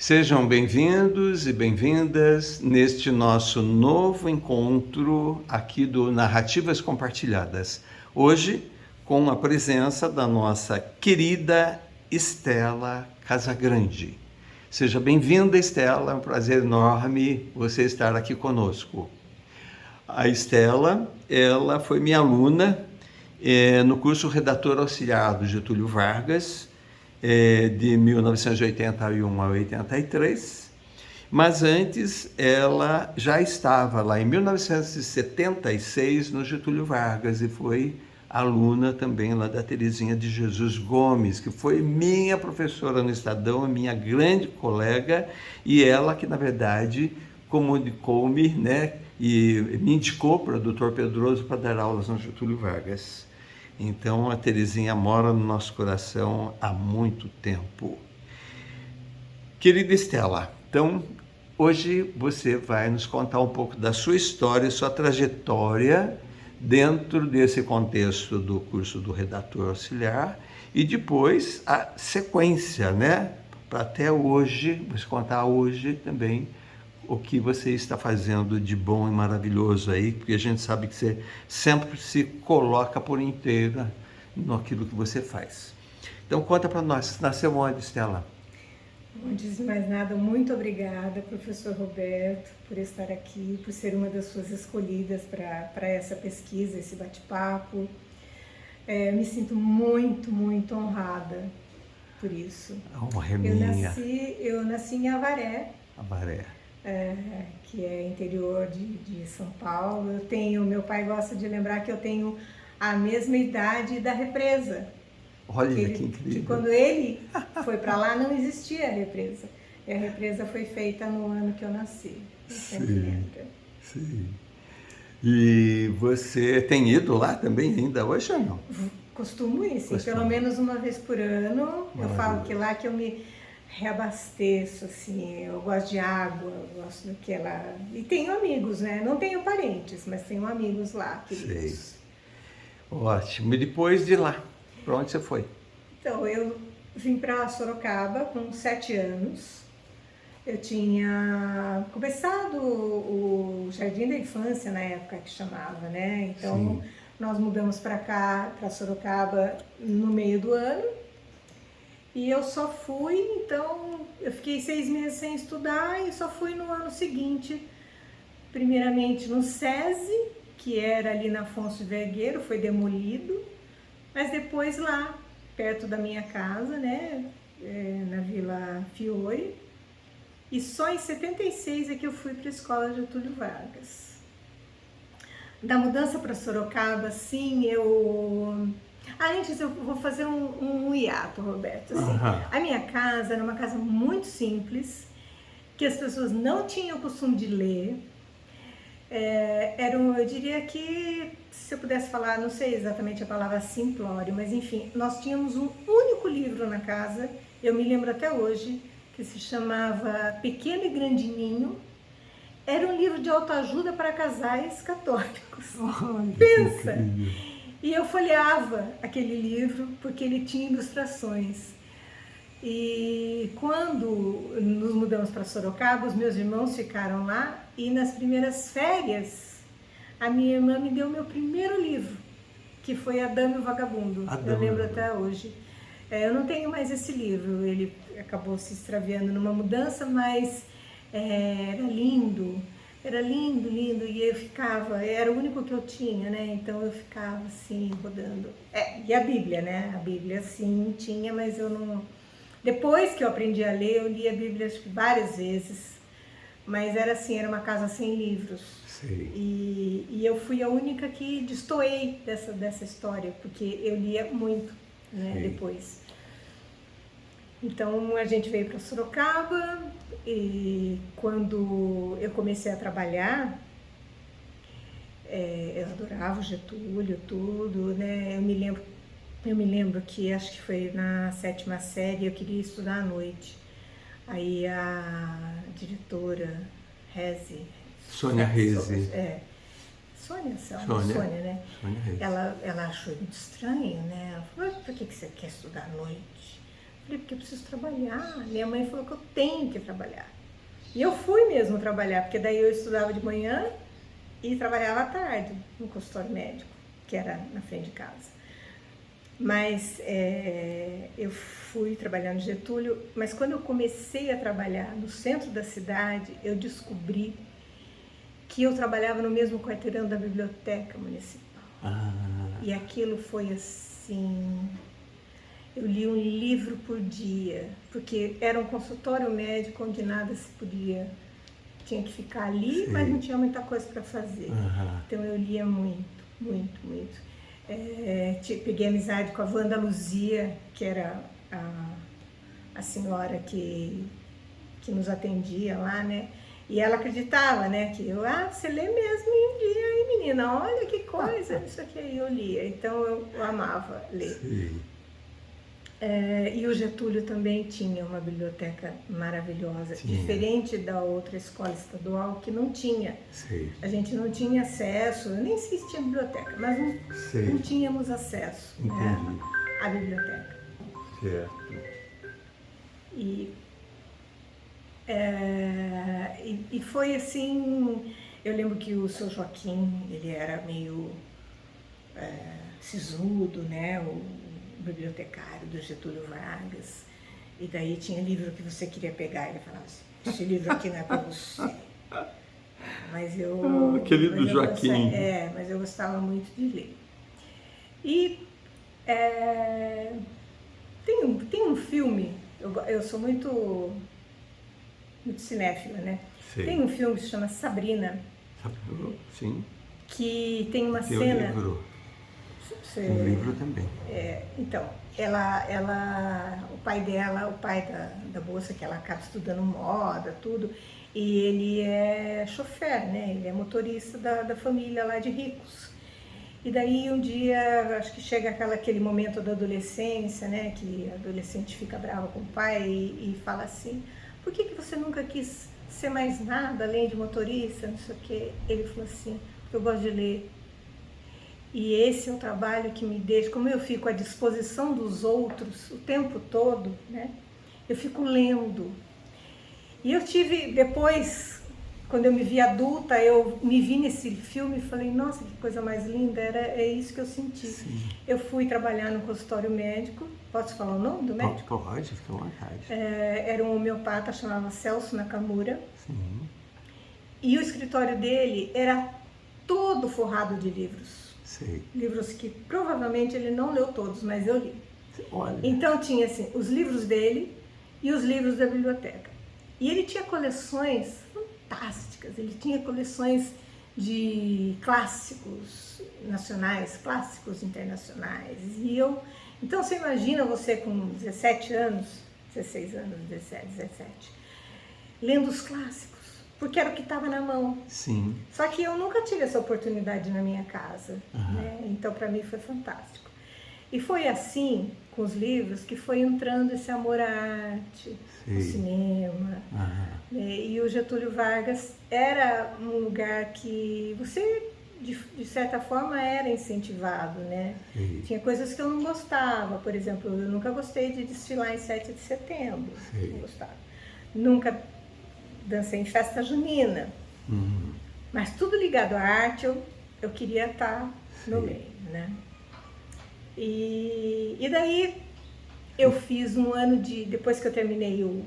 Sejam bem-vindos e bem-vindas neste nosso novo encontro aqui do Narrativas Compartilhadas. Hoje, com a presença da nossa querida Estela Casagrande. Seja bem-vinda, Estela, é um prazer enorme você estar aqui conosco. A Estela, ela foi minha aluna no curso Redator Auxiliar do Getúlio Vargas, de 1981 a 83, mas antes ela já estava lá em 1976 no Getúlio Vargas e foi aluna também lá da Terezinha de Jesus Gomes, que foi minha professora no Estadão, minha grande colega, e ela que na verdade comunicou-me, né, e me indicou para o Dr. Pedroso para dar aulas no Getúlio Vargas. Então, a Terezinha mora no nosso coração há muito tempo. Querida Estela, então, hoje você vai nos contar um pouco da sua história, sua trajetória dentro desse contexto do curso do Redator Auxiliar e depois a sequência, né? Para até hoje, você contar hoje também o que você está fazendo de bom e maravilhoso aí, porque a gente sabe que você sempre se coloca por inteira naquilo que você faz. Então conta para nós, você nasceu onde, Estela? Antes de mais nada, muito obrigada, professor Roberto, por estar aqui, por ser uma das suas escolhidas para essa pesquisa, esse bate-papo. Me sinto muito, muito honrada por isso. A honra é minha. Eu nasci em Avaré, Avaré. que é interior de São Paulo. Meu pai gosta de lembrar que eu tenho a mesma idade da represa. Olha que incrível. Que quando ele foi para lá não existia a represa. E a represa foi feita no ano que eu nasci. Sim. E você tem ido lá também ainda hoje ou não? Costumo ir, sim, pelo menos uma vez por ano. Maravilha. Eu falo que lá que eu me reabasteço, assim, eu gosto de água, eu gosto daquela... E tenho amigos, né? Não tenho parentes, mas tenho amigos lá, queridos. Sei. Ótimo. E depois de lá, para onde você foi? Então, eu vim para Sorocaba com 7 anos. Eu tinha começado o Jardim da Infância na época que chamava, né? Então, sim, nós mudamos para cá, para Sorocaba, no meio do ano. E eu só fui, então, eu fiquei 6 meses sem estudar e só fui no ano seguinte, primeiramente no SESI, que era ali na Afonso Vergueiro, foi demolido, mas depois lá, perto da minha casa, né, na Vila Fiore, e só em 76 é que eu fui para a escola Getúlio Vargas. Da mudança para Sorocaba, sim, antes eu vou fazer um hiato, Roberto. Assim, a minha casa era uma casa muito simples, que as pessoas não tinham o costume de ler. Eu diria que, se eu pudesse falar, não sei exatamente a palavra simplório, mas enfim, nós tínhamos um único livro na casa, eu me lembro até hoje, que se chamava Pequeno e Grande Ninho. Era um livro de autoajuda para casais católicos. Pensa! E eu folheava aquele livro porque ele tinha ilustrações. E quando nos mudamos para Sorocaba, os meus irmãos ficaram lá e nas primeiras férias a minha irmã me deu meu primeiro livro, que foi A Dama e o Vagabundo. Eu lembro até hoje. Eu não tenho mais esse livro, ele acabou se extraviando numa mudança, mas era lindo. Era lindo, lindo, e eu ficava, era o único que eu tinha, né? Então eu ficava assim, rodando. E a Bíblia, né? A Bíblia sim tinha, mas eu não... Depois que eu aprendi a ler, eu li a Bíblia acho que várias vezes, mas era assim, era uma casa sem livros. Sim. E eu fui a única que destoei dessa história, porque eu lia muito, né? Depois. Então a gente veio para Sorocaba e quando eu comecei a trabalhar, eu adorava o Getúlio, tudo, né? Eu me lembro que acho que foi na 7ª série, eu queria estudar à noite. Aí a diretora Reze, Sônia Reze. Sônia, né? Sônia Reze. Ela achou muito estranho, né? Ela falou, por que você quer estudar à noite? Falei, porque eu preciso trabalhar. Minha mãe falou que eu tenho que trabalhar. E eu fui mesmo trabalhar, porque daí eu estudava de manhã e trabalhava à tarde no consultório médico, que era na frente de casa. Mas eu fui trabalhar no Getúlio, mas quando eu comecei a trabalhar no centro da cidade, eu descobri que eu trabalhava no mesmo quarteirão da biblioteca municipal. E aquilo foi assim... Eu li um livro por dia, porque era um consultório médico onde nada se podia, tinha que ficar ali, mas não tinha muita coisa para fazer. Então eu lia muito, muito, muito. Peguei amizade com a Wanda Luzia, que era a senhora que nos atendia lá, né? E ela acreditava, né? Que você lê mesmo em um dia, hein, menina? Olha que coisa, isso aqui aí eu lia. Então eu amava ler. Sim. E o Getúlio também tinha uma biblioteca maravilhosa, diferente da outra escola estadual que não tinha. A gente não tinha acesso, eu nem sei se tinha biblioteca, mas não tínhamos acesso, né, à biblioteca. Certo. E foi assim, eu lembro que o seu Joaquim, ele era meio sisudo, né, o bibliotecário do Getúlio Vargas, e daí tinha livro que você queria pegar, ele falava assim, esse livro aqui não é para você. Mas eu... querido Joaquim. Mas eu gostava muito de ler. E tem um filme, eu sou muito cinéfila, né? Tem um filme que se chama Sabrina. Sim. Que tem uma Tem cena... um livro. Um livro também. Então, o pai dela, o pai da moça, que ela acaba estudando moda, tudo, e ele é chofer, né? Ele é motorista da família lá de ricos. E daí um dia, acho que chega aquele momento da adolescência, né? Que a adolescente fica brava com o pai e fala assim, por que você nunca quis ser mais nada além de motorista, não sei o quê? Ele falou assim, porque eu gosto de ler. E esse é o trabalho que me deixa, como eu fico à disposição dos outros o tempo todo, né? Eu fico lendo. E eu tive, depois, quando eu me vi adulta, eu me vi nesse filme e falei, nossa, que coisa mais linda, é isso que eu senti. Sim. Eu fui trabalhar no consultório médico, posso falar o nome do médico? Pode, fica à vontade. Era um homeopata, chamava Celso Nakamura. Sim. E o escritório dele era todo forrado de livros. Livros que provavelmente ele não leu todos, mas eu li. Olha. Então tinha assim, os livros dele e os livros da biblioteca. E ele tinha coleções fantásticas, ele tinha coleções de clássicos nacionais, clássicos internacionais. Então você imagina você com 17 anos, 16 anos, 17, lendo os clássicos. Porque era o que estava na mão. Sim. Só que eu nunca tive essa oportunidade na minha casa, né? Então para mim foi fantástico. E foi assim, com os livros, que foi entrando esse amor à arte, ao cinema. Né? E o Getúlio Vargas era um lugar que você, de certa forma, era incentivado, né? Tinha coisas que eu não gostava, por exemplo, eu nunca gostei de desfilar em 7 de setembro, não gostava. Nunca dancei em festa junina, mas tudo ligado à arte, eu queria estar no meio, né? E daí eu fiz um ano de... Depois que eu terminei o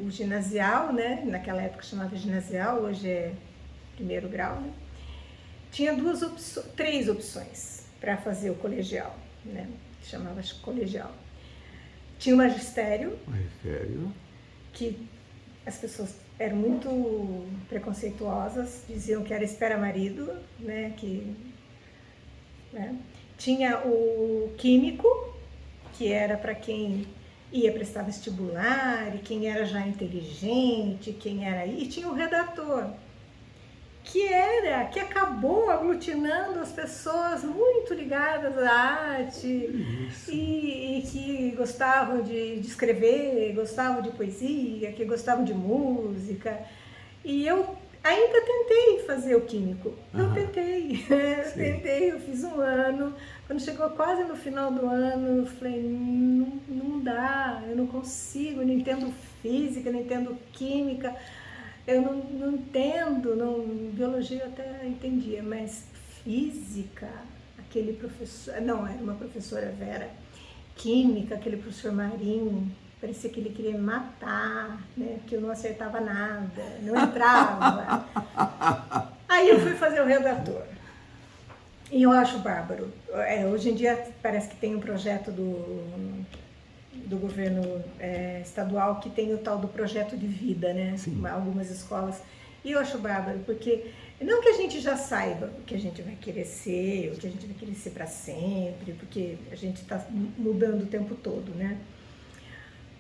ginasial, né? Naquela época chamava ginasial, hoje é primeiro grau, né? Tinha 3 opções para fazer o colegial, né? Chamava-se colegial. Tinha o magistério, que as pessoas eram muito preconceituosas, diziam que era espera-marido, né? Tinha o químico, que era para quem ia prestar vestibular, e quem era já inteligente, e tinha o redator, que acabou aglutinando as pessoas muito ligadas à arte e que gostavam de escrever, gostavam de poesia, que gostavam de música. E eu Ainda tentei fazer o químico. Eu Aham. tentei, eu fiz um ano. Quando chegou quase no final do ano, eu falei, não dá, eu não consigo, eu não entendo física, não entendo química, eu não entendo, biologia eu até entendia, mas física, aquele professor, não, era uma professora Vera, química, aquele professor Marinho, parecia que ele queria me matar, né? Porque eu não acertava nada, não entrava. Aí eu fui fazer o redator. E eu acho bárbaro. Hoje em dia parece que tem um projeto do governo estadual que tem o tal do projeto de vida, né? Sim. Algumas escolas. E eu acho bárbaro, porque não que a gente já saiba o que a gente vai querer ser, o que a gente vai querer ser para sempre, porque a gente está mudando o tempo todo, né?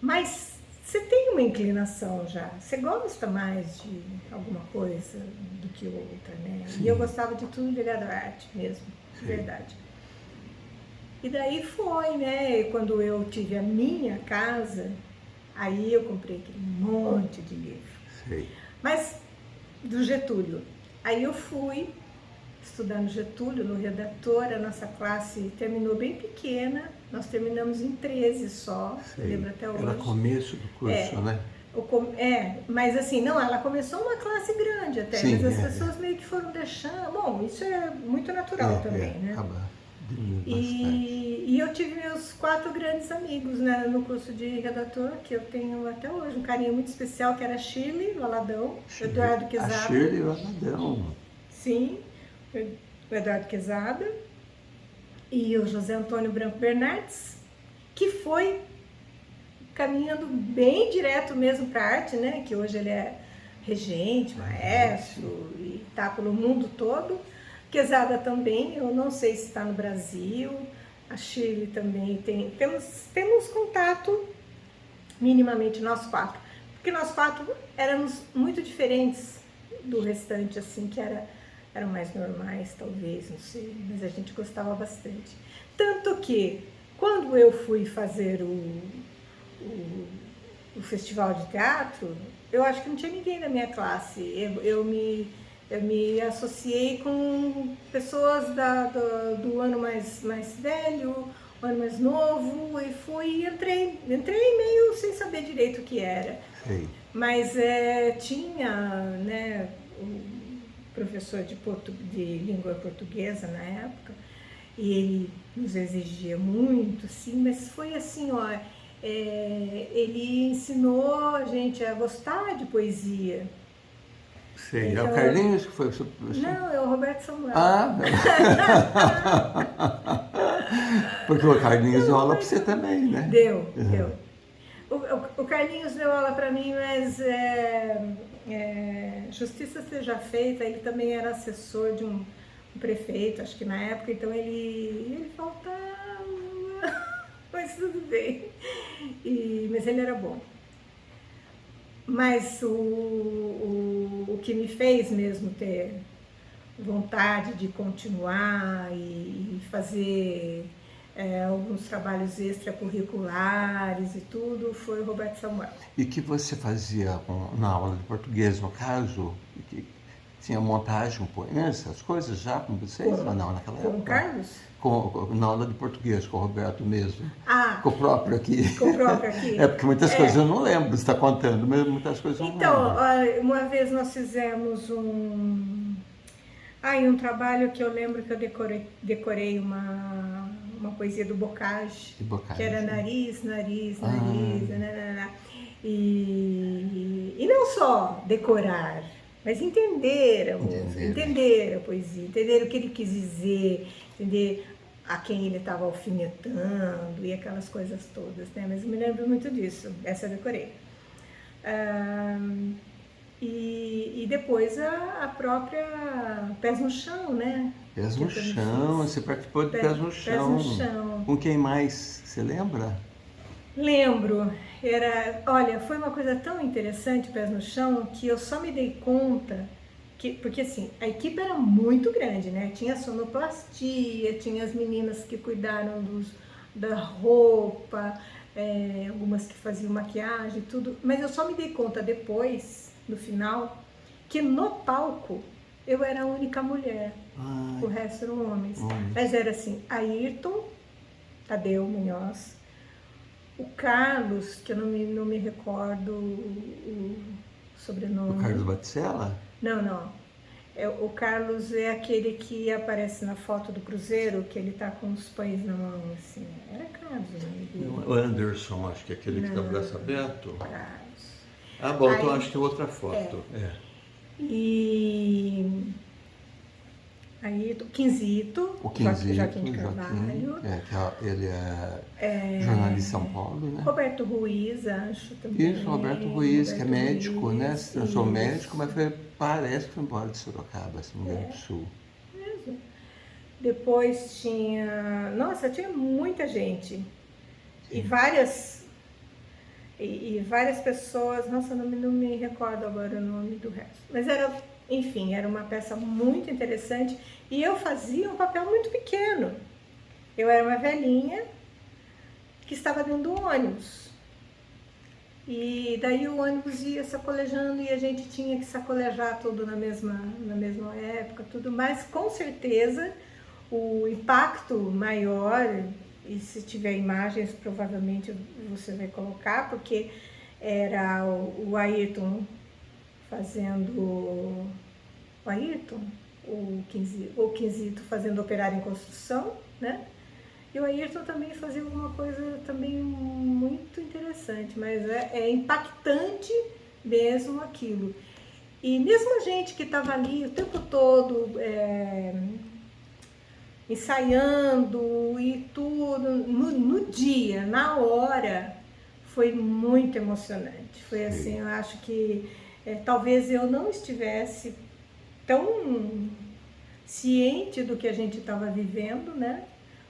Mas você tem uma inclinação já, você gosta mais de alguma coisa do que outra, né? Sim. E eu gostava de tudo ligado à arte mesmo, de verdade. E daí foi, né? Quando eu tive a minha casa, aí eu comprei aquele monte de livro. Sei. Mas do Getúlio. Aí eu fui estudar no Getúlio, no redator, a nossa classe terminou bem pequena, nós terminamos em 13 só, eu lembro até hoje. Era começo do curso, né? Mas assim, não, ela começou uma classe grande até, Sim, mas as pessoas meio que foram deixando, bom, isso é muito natural também, né? Acaba diminuindo E eu tive meus 4 grandes amigos, né, no curso de redator, que eu tenho até hoje um carinho muito especial, que era a Shirley Valadão, o Eduardo Quezada. A Shirley Valadão. Sim, o Eduardo Quezada e o José Antônio Branco Bernardes, que foi caminhando bem direto mesmo para a arte, né? Que hoje ele é regente, maestro e está pelo mundo todo. Quezada também, eu não sei se está no Brasil. A Shirley também temos contato minimamente nós 4, porque nós 4 éramos muito diferentes do restante, assim, que eram mais normais, talvez, não sei, mas a gente gostava bastante. Tanto que, quando eu fui fazer o festival de teatro, eu acho que não tinha ninguém da minha classe. Eu me associei com pessoas do ano mais velho, o ano mais novo, e entrei meio sem saber direito o que era. Sei. Mas tinha, né, o professor de língua portuguesa na época, e ele nos exigia muito, sim, mas foi assim, ó, ele ensinou a gente a gostar de poesia. Sei. Então, É o Carlinhos que foi o seu professor? Não, é o Roberto Samuel. Ah, porque o Carlinhos deu aula para você também, né? Deu. O Carlinhos deu aula para mim, mas justiça seja feita, ele também era assessor de um prefeito, acho que na época, então ele faltava, mas tudo bem. Mas ele era bom. Mas o que me fez mesmo ter vontade de continuar e fazer alguns trabalhos extracurriculares e tudo foi o Roberto Samuel. E que você fazia na aula de português, no caso, que tinha montagem, essas coisas já com vocês ou não naquela época? Com o Carlos? Na aula de português, com o Roberto mesmo. Ah, com o próprio aqui. Com o próprio aqui. É porque muitas coisas eu não lembro, você está contando, mas muitas coisas eu não lembro. Então, uma vez nós fizemos um trabalho que eu lembro que eu decorei uma poesia do Bocage, que era nariz, e não só decorar, mas entender a música, entender a poesia, entender o que ele quis dizer, entender a quem ele estava alfinetando e aquelas coisas todas, né? Mas eu me lembro muito disso, essa eu decorei. E depois a própria Pés no Chão, né? Pés no Chão, você participou de Pés no Chão. Pés no Chão. Com quem mais? Você lembra? Lembro. Olha, foi uma coisa tão interessante, Pés no Chão, que eu só me dei conta, porque assim, a equipe era muito grande, né? Tinha sonoplastia, tinha as meninas que cuidaram da roupa, algumas que faziam maquiagem, tudo, mas eu só me dei conta depois, no final, que no palco eu era a única mulher, Ai, o resto eram homens. homens. Mas era assim, Ayrton, Tadeu Munhoz, o Carlos, que eu não me recordo o sobrenome. O Carlos Baticella? Não. O Carlos é aquele que aparece na foto do Cruzeiro, que ele tá com os pães na mão, assim. Era Carlos o nome dele. O Anderson, acho que é aquele que está o braço aberto. Carlos. Ah, bom, então Aí, acho que é outra foto. E aí, Quinzito, O Quinzito, Joaquim de Carvalho. Ele é jornalista de São Paulo, né? Roberto Ruiz, acho também. Isso, Roberto Ruiz, que é Roberto médico, Ruiz, né? Se transformou isso. médico, mas parece que foi embora de Sorocaba, se não me engano, do Sul. Mesmo. Depois tinha... Nossa, tinha muita gente. E várias pessoas... Nossa, não me recordo agora o nome do resto. Mas era, enfim, era uma peça muito interessante. E eu fazia um papel muito pequeno. Eu era uma velhinha que estava dentro do ônibus. E daí o ônibus ia sacolejando e a gente tinha que sacolejar tudo na mesma época, tudo. Mas com certeza o impacto maior, e se tiver imagens provavelmente você vai colocar, porque era o Ayrton fazendo... O Ayrton, o Quinzito fazendo Operário em Construção, né? E o Ayrton também fazia alguma coisa também muito interessante, mas é impactante mesmo aquilo. E mesmo a gente que estava ali o tempo todo ensaiando e tudo, no dia, na hora, foi muito emocionante. Foi assim, eu acho que talvez eu não estivesse tão ciente do que a gente estava vivendo, né?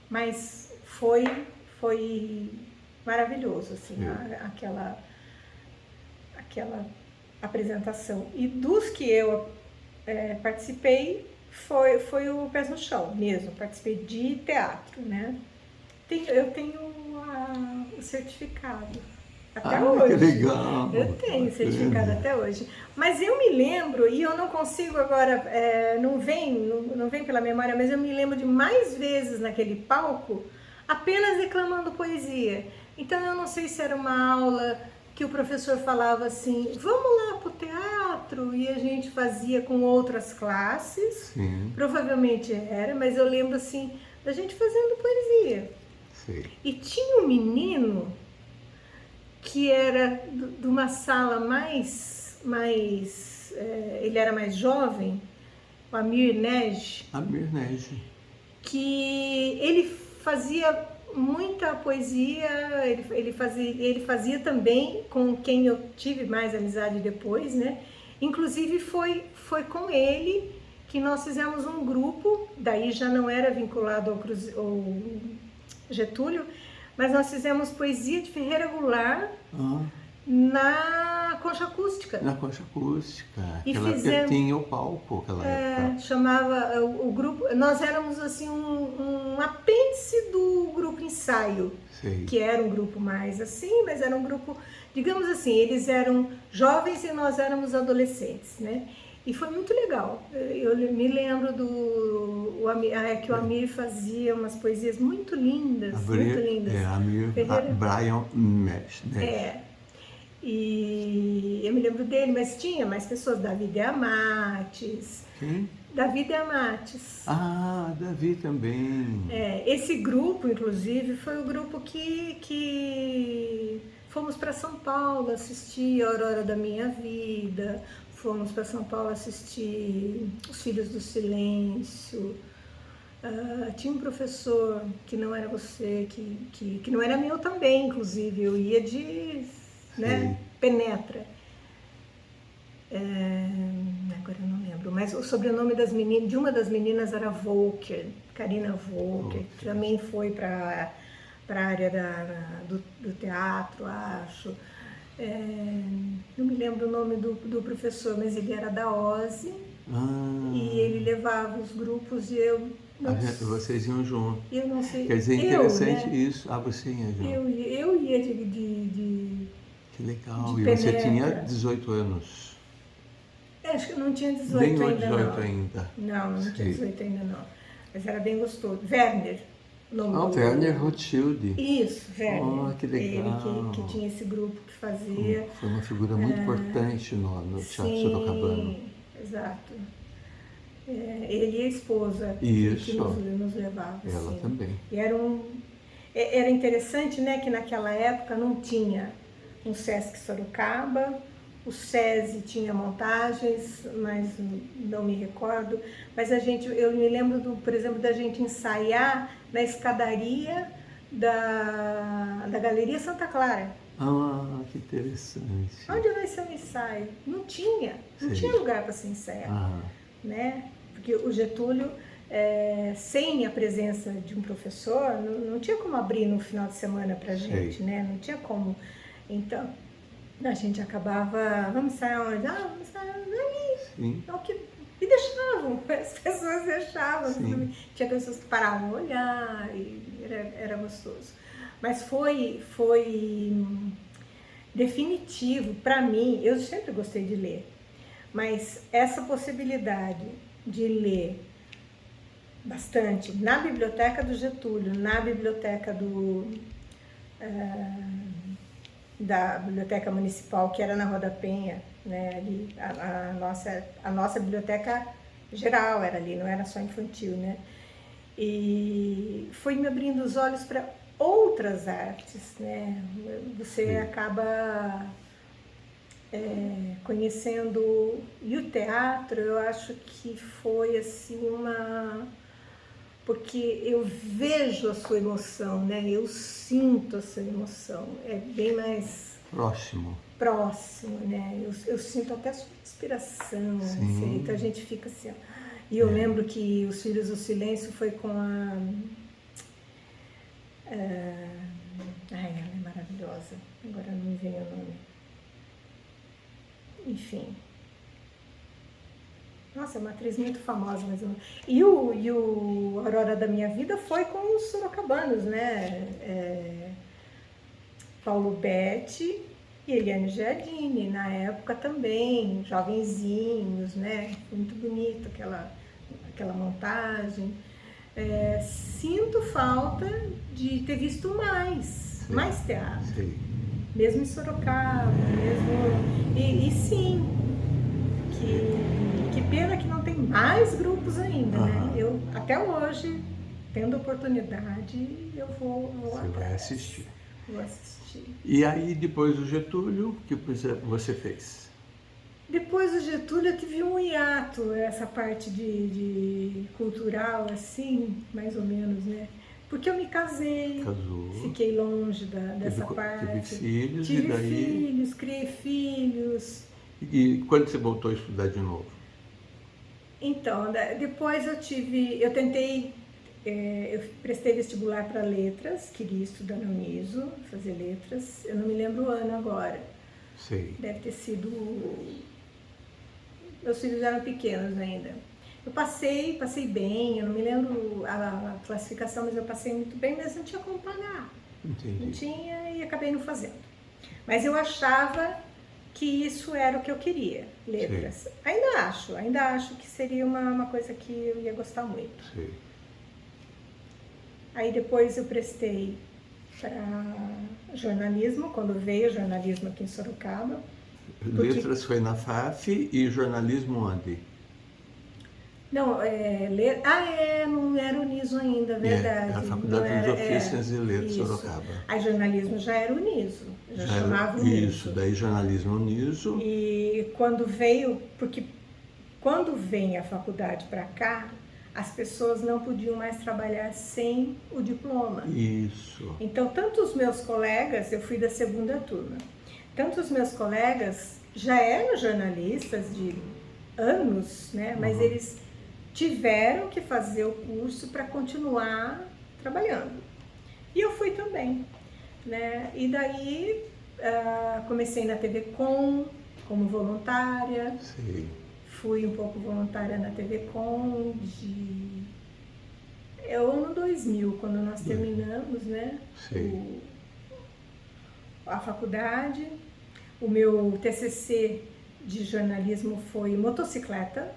Mas foi maravilhoso, assim, aquela apresentação. E dos que eu participei, foi o Pés no Chão mesmo, participei de teatro, né? Eu tenho o certificado. Até hoje. Que legal! Eu tenho certificado até hoje. Mas eu me lembro, e eu não consigo agora, não vem pela memória, mas eu me lembro de mais vezes naquele palco apenas declamando poesia. Então eu não sei se era uma aula que o professor falava assim, vamos lá pro teatro, e a gente fazia com outras classes. Sim. Provavelmente era, mas eu lembro assim, da gente fazendo poesia. Sim. E tinha um menino que era de uma sala ele era mais jovem, o Amir Nej, que ele fazia muita poesia, ele fazia também com quem eu tive mais amizade depois, né? Inclusive foi com ele que nós fizemos um grupo, daí já não era vinculado ao Getúlio, mas nós fizemos poesia de Ferreira Goulart na Concha Acústica. Na Concha Acústica. E fizemos... tinha o palco aquela época. Chamava o grupo... Nós éramos assim um apêndice do grupo Ensaio. Sei. Que era um grupo mais assim, mas era um grupo... Digamos assim, eles eram jovens e nós éramos adolescentes, né? E foi muito legal. Eu me lembro que o Amir fazia umas poesias muito lindas, muito lindas. Brian Mesh. E eu me lembro dele, mas tinha mais pessoas, David Amates. Quem? David Amates. Ah, Davi também. Esse grupo, inclusive, foi o grupo que fomos para São Paulo assistir a Aurora da Minha Vida. Fomos para São Paulo assistir Os Filhos do Silêncio. Tinha um professor que não era você, que não era meu também, inclusive. Eu ia de penetra. Agora eu não lembro, mas o sobrenome de uma das meninas era Volker, Karina Volker, que também foi para a área do teatro, acho. Não me lembro o nome do professor, mas ele era da OSE e ele levava os grupos e eu... Vocês iam junto. Eu não sei. Quer dizer, interessante isso. Você ia junto. Eu ia de que legal. De e penetra. Você tinha 18 anos. Acho que não tinha 18 Nem ainda 18 não. ainda. Não tinha Sei. 18 ainda não. Mas era bem gostoso. Werner, o nome Ah, o do... Werner Rothschild. Isso, Werner. Ah, que Ele legal. que tinha esse grupo que fazia. Foi uma figura muito importante no teatro sorocabano. Sim, exato. Ele e a esposa que Isso, nos levava. ela Assim. também. E era interessante, né, que naquela época não tinha um Sesc Sorocaba, o SESI tinha montagens, mas não me recordo. Mas eu me lembro, por exemplo, da gente ensaiar na escadaria da Galeria Santa Clara. Ah, que interessante. Onde vai ser o ensaio? Não tinha Sei. lugar para se ensaiar, Ah, né? Porque o Getúlio, sem a presença de um professor, não tinha como abrir no final de semana para gente, sei. né? Não tinha como. Então, a gente acabava, vamos ensaiar onde? Vamos ensaiar ali. Sim. E deixavam, as pessoas deixavam. Sim. Tinha pessoas que paravam a olhar, e era gostoso. Mas foi definitivo para mim. Eu sempre gostei de ler, mas essa possibilidade de ler bastante na biblioteca do Getúlio, na biblioteca da biblioteca municipal, que era na Rua da Penha, né, ali, a nossa biblioteca geral era ali, não era só infantil, né? E foi me abrindo os olhos para outras artes, né? Você acaba conhecendo, e o teatro, eu acho que foi assim porque eu vejo a sua emoção, né? Eu sinto a sua emoção, é bem mais próximo, né? Eu sinto até a sua inspiração, assim, então a gente fica assim, ó. E eu lembro que Os Filhos do Silêncio foi com ela é maravilhosa, agora não me vem o nome. Enfim. Nossa, é uma atriz muito famosa, mas e o Aurora da Minha Vida foi com os sorocabanos, né? Paulo Betti e Eliane Giardini, na época também, jovenzinhos, né? Foi muito bonito aquela montagem. Sinto falta de ter visto mais teatro. Sei. Mesmo em Sorocaba, e sim, que pena que não tem mais grupos ainda, né? Eu, até hoje, tendo oportunidade, eu vou Você vai assistir. Vou assistir. E aí, depois do Getúlio, o que você fez? Depois do Getúlio, eu tive um hiato, essa parte de cultural, assim, mais ou menos, né? Porque eu me casei, Casou. Fiquei longe dessa parte. Teve filhos, Tive e daí... filhos, criei filhos. E quando você voltou a estudar de novo? Então, depois eu tentei, eu prestei vestibular para letras, queria estudar na Uniso, fazer letras, eu não me lembro o ano agora. Sei. Deve ter sido, meus filhos eram pequenos ainda. Eu passei bem, eu não me lembro a classificação, mas eu passei muito bem, mas não tinha como pagar. Entendi. Não tinha e acabei não fazendo. Mas eu achava que isso era o que eu queria, letras. Sim. Ainda acho que seria uma coisa que eu ia gostar muito. Sim. Aí depois eu prestei para jornalismo, quando veio jornalismo aqui em Sorocaba. Letras foi na FAF e jornalismo onde? Não, não era Uniso ainda, verdade. A Faculdade dos Ofícios e Letras Sorocaba. Aí jornalismo já era Uniso, já chamava Uniso. Isso, daí jornalismo Uniso. E quando veio, porque quando vem a faculdade para cá, as pessoas não podiam mais trabalhar sem o diploma. Isso. Então, tanto os meus colegas, eu fui da segunda turma, tanto os meus colegas já eram jornalistas de anos, né? Mas eles tiveram que fazer o curso para continuar trabalhando. E eu fui também, né? E daí comecei na TV Com como voluntária. Sim. Fui um pouco voluntária na TV Com é o ano 2000, quando nós terminamos, né? A faculdade. O meu TCC de jornalismo foi motocicleta.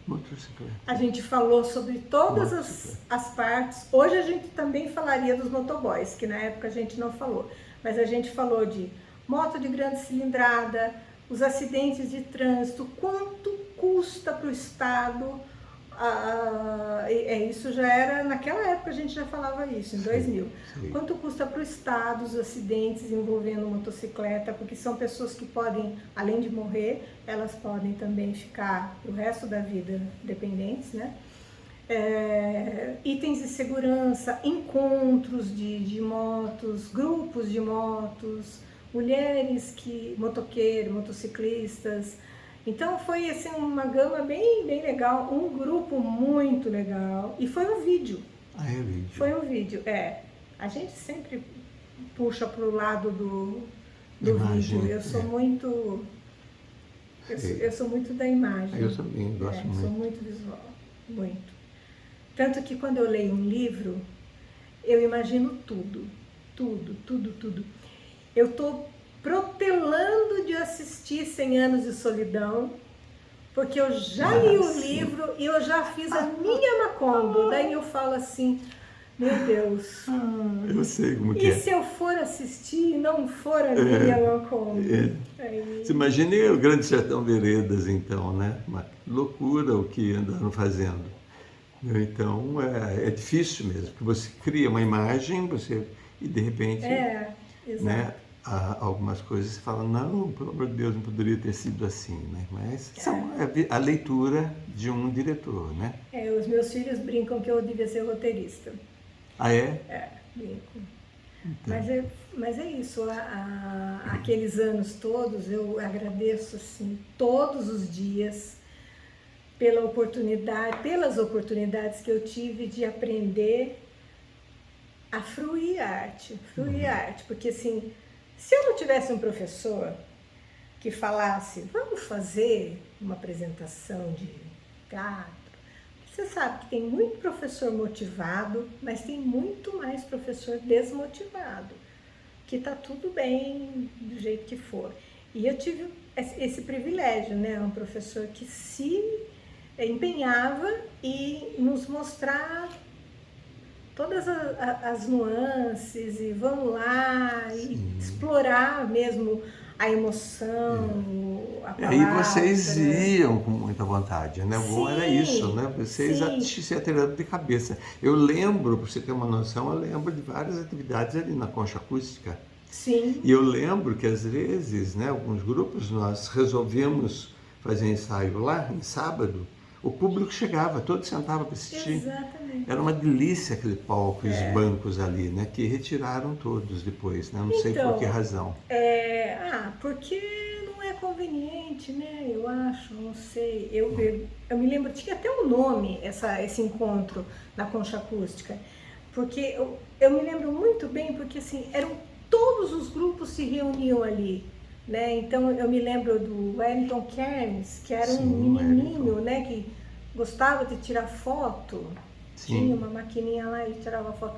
Motocicleta. A gente falou sobre todas as partes. Hoje a gente também falaria dos motoboys, que na época a gente não falou. Mas a gente falou de moto de grande cilindrada, os acidentes de trânsito, quanto custa para o Estado. Isso já era, naquela época a gente já falava isso, em 2000. Sim. Quanto custa para o Estado os acidentes envolvendo motocicleta, porque são pessoas que podem, além de morrer, elas podem também ficar o resto da vida dependentes, né? Itens de segurança, encontros de motos, grupos de motos, mulheres motoqueiros, motociclistas. Então foi assim, uma gama bem legal, um grupo muito legal. E foi um vídeo. Ah, é vídeo. Foi um vídeo, A gente sempre puxa para o lado do vídeo. Eu sou muito... Eu sou muito da imagem. Eu também gosto muito. Sou muito visual, muito. Tanto que quando eu leio um livro, eu imagino tudo. Eu estou protelando de assistir 100 Anos de Solidão, porque eu já li o livro e eu já fiz a minha Macondo. Daí eu falo assim, meu Deus. Eu sei como que é. E se eu for assistir e não for a minha Macondo? Você imagina o Grande Sertão Veredas, então, né? Uma loucura o que andaram fazendo. Então, é difícil mesmo, porque você cria uma imagem, e de repente... exato. Né? Algumas coisas você fala, não, pelo amor de Deus, não poderia ter sido assim, né? Mas são a leitura de um diretor, né? Os meus filhos brincam que eu devia ser roteirista. Ah, é? Brincam. Então. Mas é isso, aqueles anos todos, eu agradeço assim, todos os dias, pelas oportunidades que eu tive de aprender a fruir a arte, porque assim, se eu não tivesse um professor que falasse, vamos fazer uma apresentação de teatro, você sabe que tem muito professor motivado, mas tem muito mais professor desmotivado, que tá tudo bem do jeito que for. E eu tive esse privilégio, né, um professor que se empenhava em nos mostrar todas as nuances e vamos lá e explorar mesmo a emoção, a palavra. E vocês iam com muita vontade, né? O bom era isso, né? Vocês se atiraram de cabeça. Eu lembro, para você ter uma noção, eu lembro de várias atividades ali na Concha Acústica. Sim. E eu lembro que às vezes, né, alguns grupos, nós resolvemos fazer ensaio lá, em sábado, o público chegava, todos sentavam para assistir. Exatamente. Era uma delícia aquele palco e os bancos ali, né? Que retiraram todos depois, né? Não sei por que razão. Porque não é conveniente, né? Eu acho, não sei. Eu me lembro, tinha até um nome esse encontro na Concha Acústica. Porque eu me lembro muito bem, porque assim, todos os grupos se reuniam ali. Né? Então eu me lembro do Wellington Kermes, que era um menininho, né, que gostava de tirar foto. Tinha uma maquininha lá, ele tirava foto.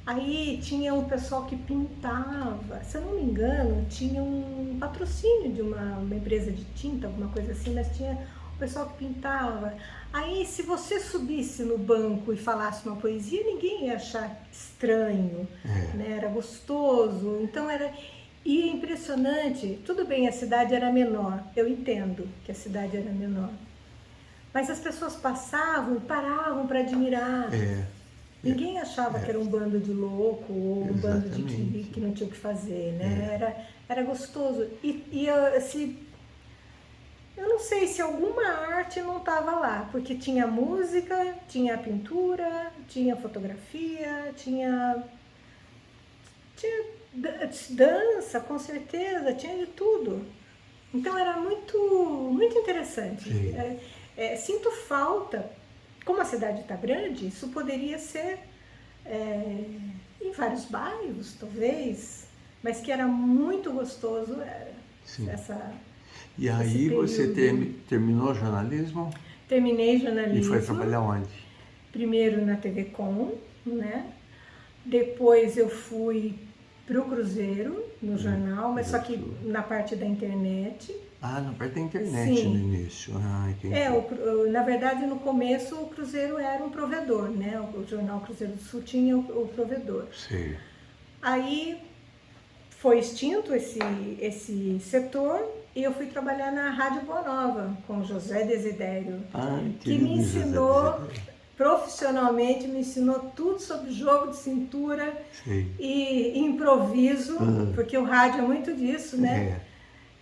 Aí tinha um pessoal que pintava, se eu não me engano, tinha um patrocínio de uma empresa de tinta, alguma coisa assim, mas tinha o pessoal que pintava. Aí se você subisse no banco e falasse uma poesia, ninguém ia achar estranho, né? Era gostoso, então era... E é impressionante, tudo bem, a cidade era menor, eu entendo que a cidade era menor, mas as pessoas passavam e paravam para admirar. Ninguém achava que era um bando de louco ou um bando de que não tinha o que fazer, né? Era gostoso. Eu não sei se alguma arte não estava lá, porque tinha música, tinha pintura, tinha fotografia, tinha dança, com certeza, tinha de tudo. Então era muito interessante. Sinto falta, como a cidade está grande, isso poderia ser em vários bairros, talvez, mas que era muito gostoso E aí você terminou jornalismo? Terminei jornalismo. E foi trabalhar onde? Primeiro na TV Com, né? Depois eu fui para o Cruzeiro, no jornal, mas só que na parte da internet. Ah, na parte da internet Sim. no início. Ah, entendi. Na verdade, no começo, o Cruzeiro era um provedor, né? O jornal Cruzeiro do Sul tinha o provedor. Sei. Aí foi extinto esse setor e eu fui trabalhar na Rádio Boa Nova com o José Desidério, Ai, que me querido José ensinou Desidério. profissionalmente, me ensinou tudo sobre jogo de cintura Sei. e improviso, porque o rádio é muito disso, né?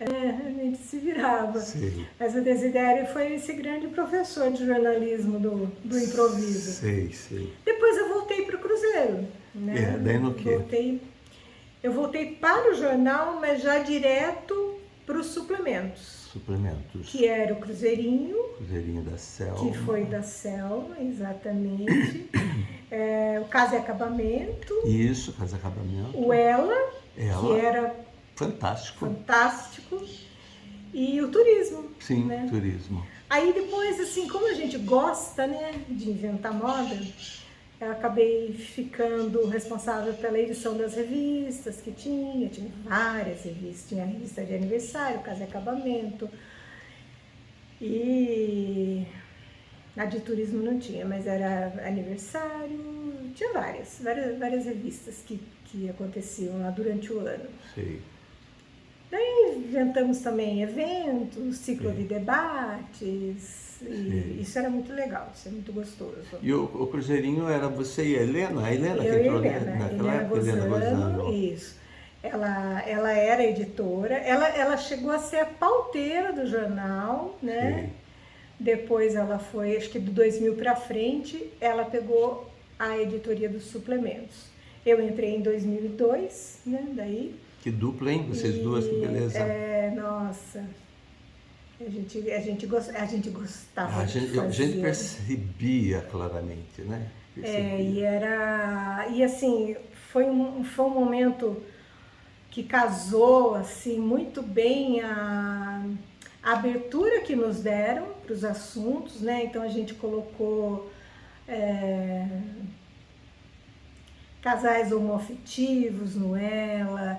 É, A gente se virava. sei. Mas o Desidério foi esse grande professor de jornalismo do improviso. Sei, sei. Depois eu voltei para o Cruzeiro, né? Daí no quê? Eu voltei para o jornal, mas já direto para os suplementos, Suplementos. que era o Cruzeirinho, Cruzeirinho da Selma. que foi da Selma, exatamente. O Casa e Acabamento. Isso, Casa Acabamento. O Ela, Ela. que era Fantástico. fantástico. E o turismo. Sim, né? turismo. Aí depois, assim, como a gente gosta, né, de inventar moda, eu acabei ficando responsável pela edição das revistas que tinha várias revistas, tinha a revista de aniversário, Casa e Acabamento, e a de turismo não tinha, mas era aniversário, tinha várias revistas que aconteciam lá durante o ano. Sei. Daí inventamos também eventos, ciclo de debates, e isso era muito legal, isso é muito gostoso. E o Cruzeirinho era você e a Helena? A Helena que Eu e entrou Helena, naquela época? Helena Helena Gozano. isso. Ela era editora, ela chegou a ser a pauteira do jornal, né? Sei. Depois ela foi, acho que de 2000 para frente, ela pegou a editoria dos suplementos. Eu entrei em 2002, né? Daí. Que dupla, hein? Vocês duas, que beleza. Nossa, a gente gostava de fazer. A gente percebia claramente, né? Percebia. E assim, foi um momento que casou assim muito bem a abertura que nos deram para os assuntos, né? Então a gente colocou casais homoafetivos no Ela,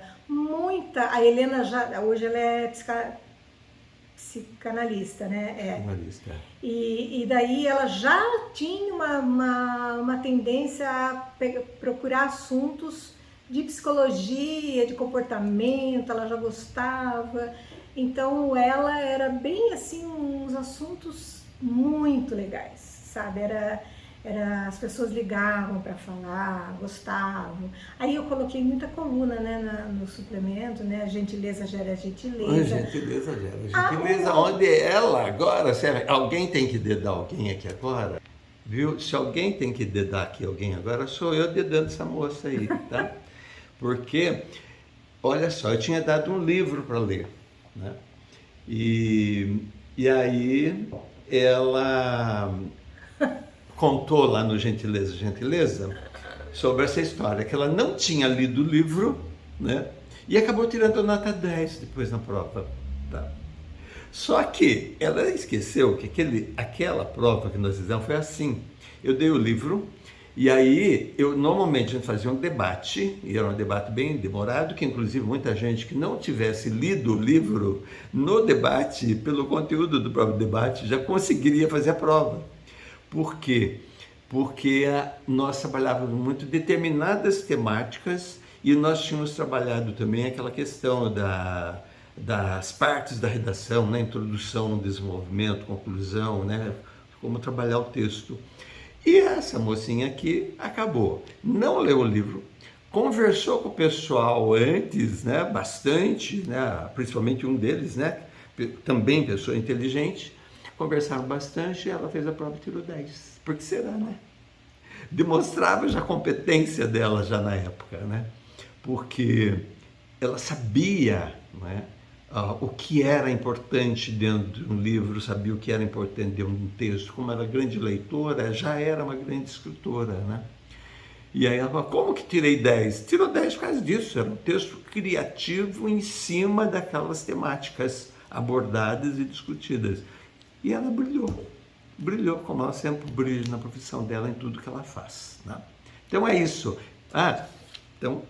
a Helena hoje ela é psicanalista, né? Psicanalista. E daí ela já tinha uma tendência a procurar assuntos de psicologia, de comportamento, ela já gostava. Então ela era bem assim, uns assuntos muito legais, sabe? As pessoas ligavam para falar, gostavam. Aí eu coloquei muita coluna, né, no suplemento, né? A gentileza gera gentileza. A gentileza gera gentileza. Onde ela agora, alguém tem que dedar alguém aqui agora, viu? Se alguém tem que dedar aqui alguém agora, sou eu dedando essa moça aí, tá? Porque, olha só, eu tinha dado um livro para ler, né? E aí ela contou lá no Gentileza sobre essa história, que ela não tinha lido o livro, né? E acabou tirando nota 10 depois na prova, tá? Só que ela esqueceu que aquela prova que nós fizemos foi assim. Eu dei o livro e aí normalmente a gente fazia um debate, e era um debate bem demorado, que inclusive muita gente que não tivesse lido o livro no debate, pelo conteúdo do próprio debate, já conseguiria fazer a prova. Por quê? Porque nós trabalhávamos muito determinadas temáticas e nós tínhamos trabalhado também aquela questão das partes da redação, né? Introdução, desenvolvimento, conclusão, né? Como trabalhar o texto. E essa mocinha aqui acabou, não leu o livro, conversou com o pessoal antes, né? Bastante, né? Principalmente um deles, né? Também pessoa inteligente. Conversaram bastante e ela fez a prova e tirou 10. Por que será, né? Demonstrava já a competência dela já na época, né? Porque ela sabia, né, o que era importante dentro de um livro, sabia o que era importante dentro de um texto. Como era grande leitora, já era uma grande escritora, né? E aí ela falou, como que tirei 10? Tirou 10 por causa disso, era um texto criativo em cima daquelas temáticas abordadas e discutidas. E ela brilhou como ela sempre brilha na profissão dela, em tudo que ela faz, né? Então é isso. Então,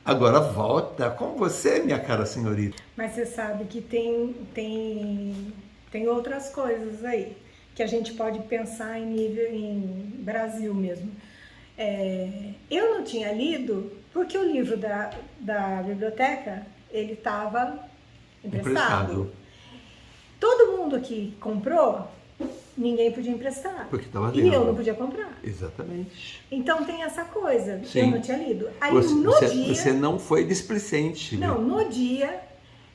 Agora volta com você, minha cara senhorita. Mas você sabe que tem outras coisas aí que a gente pode pensar em nível em Brasil mesmo. Eu não tinha lido porque o livro da biblioteca ele estava emprestado. Todo mundo que comprou, ninguém podia emprestar. Porque estava lendo. E eu não podia comprar. Exatamente. Então tem essa coisa. Sim. Eu não tinha lido. Aí você não foi displicente. Não, no dia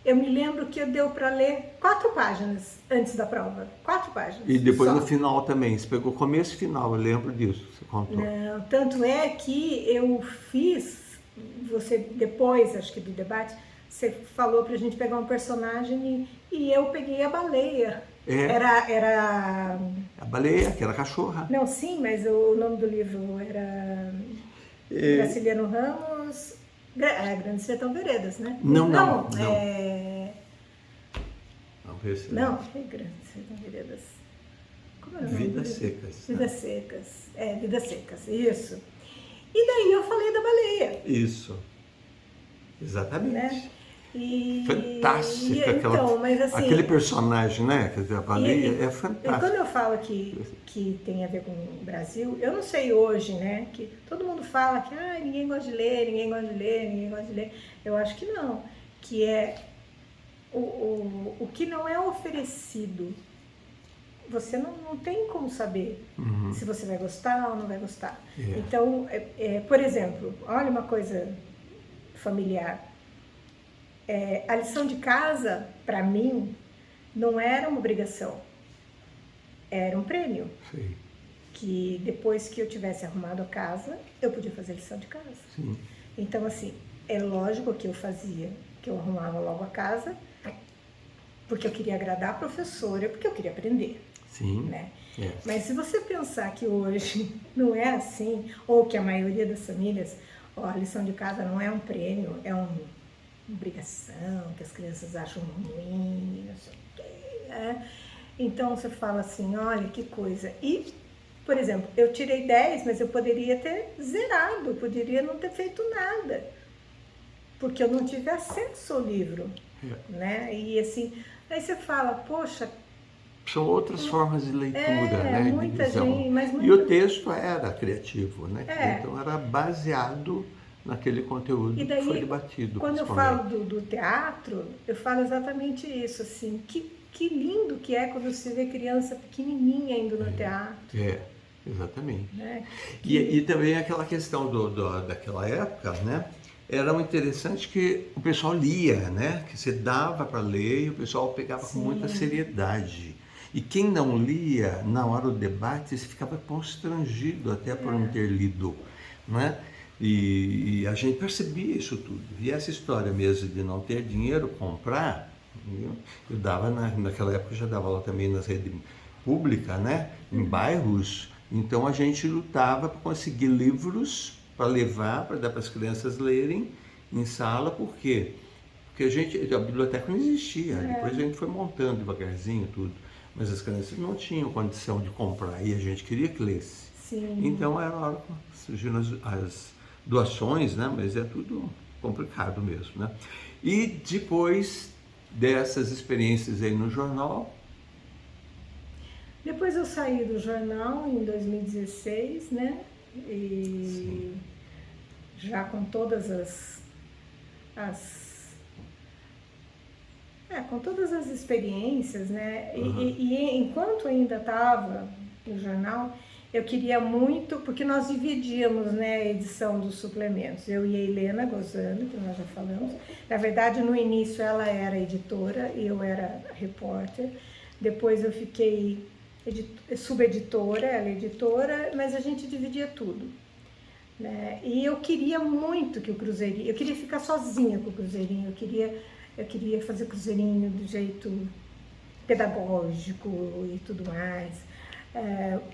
eu me lembro que deu para ler 4 páginas antes da prova. 4 páginas. E depois só. No final também. Você pegou começo e final, eu lembro disso. Você contou. Não, tanto é que eu fiz, você depois, acho que do debate, você falou pra gente pegar um personagem e eu peguei a baleia. Era... A baleia, que era a cachorra. Não, sim, mas o nome do livro era Graciliano Ramos, Grande Sertão Veredas, né? Não. Não, Grande Sertão Veredas. Como era o nome? Vidas Secas. Vidas Secas. Vidas Secas, isso. E daí eu falei da baleia. Isso. Exatamente. Né? Fantástica então, mas assim, aquele personagem, né? Quer dizer, a baleia é fantástico. E quando eu falo que tem a ver com o Brasil, eu não sei hoje, né? Que todo mundo fala que ninguém gosta de ler, ninguém gosta de ler, ninguém gosta de ler. Eu acho que não. Que é o que não é oferecido. Você não tem como saber se você vai gostar ou não vai gostar. Então, por exemplo, olha uma coisa familiar. A lição de casa, para mim, não era uma obrigação, era um prêmio. Sim. Que depois que eu tivesse arrumado a casa, eu podia fazer lição de casa. Sim. Então, assim, é lógico que eu fazia, que eu arrumava logo a casa, porque eu queria agradar a professora, porque eu queria aprender. Sim. Né? Mas se você pensar que hoje não é assim, ou que a maioria das famílias, a lição de casa não é um prêmio, é uma obrigação, que as crianças acham ruim, não sei o quê. Então você fala assim, olha que coisa. E, por exemplo, eu tirei 10, mas eu poderia ter zerado, poderia não ter feito nada, porque eu não tive acesso ao livro. Né? E assim, aí você fala, poxa, são outras formas de leitura, né? Muita gente, mas E o texto era criativo, né? Então era baseado naquele conteúdo e daí, que foi debatido. Quando eu falo do teatro, eu falo exatamente isso, assim, que lindo que é quando você vê criança pequenininha indo no teatro. Exatamente. Né? E também aquela questão daquela época, né? Era interessante que o pessoal lia, né? Que você dava para ler e o pessoal pegava com muita seriedade. E quem não lia, na hora do debate, se ficava constrangido até por não ter lido, né? E a gente percebia isso tudo. E essa história mesmo de não ter dinheiro comprar, eu dava, naquela época eu já dava lá também nas redes públicas, né? Em bairros. Então a gente lutava para conseguir livros para levar, para dar para as crianças lerem em sala. Por quê? Porque a biblioteca não existia. Depois a gente foi montando devagarzinho tudo. Mas as crianças não tinham condição de comprar e a gente queria que lesse. Sim. Então era a hora que surgiram as doações, né? Mas é tudo complicado mesmo, né? E depois dessas experiências aí no jornal? Depois eu saí do jornal em 2016, né? E já com todas com todas as experiências, né? E enquanto ainda estava no jornal, eu queria muito, porque nós dividíamos, né, a edição dos suplementos. Eu e a Helena Gozano, que nós já falamos. Na verdade, no início ela era editora e eu era repórter. Depois eu fiquei subeditora, ela é editora, mas a gente dividia tudo. Né? E eu queria muito que o Cruzeirinho, eu queria ficar sozinha com o Cruzeirinho, eu queria fazer Cruzeirinho do jeito pedagógico e tudo mais.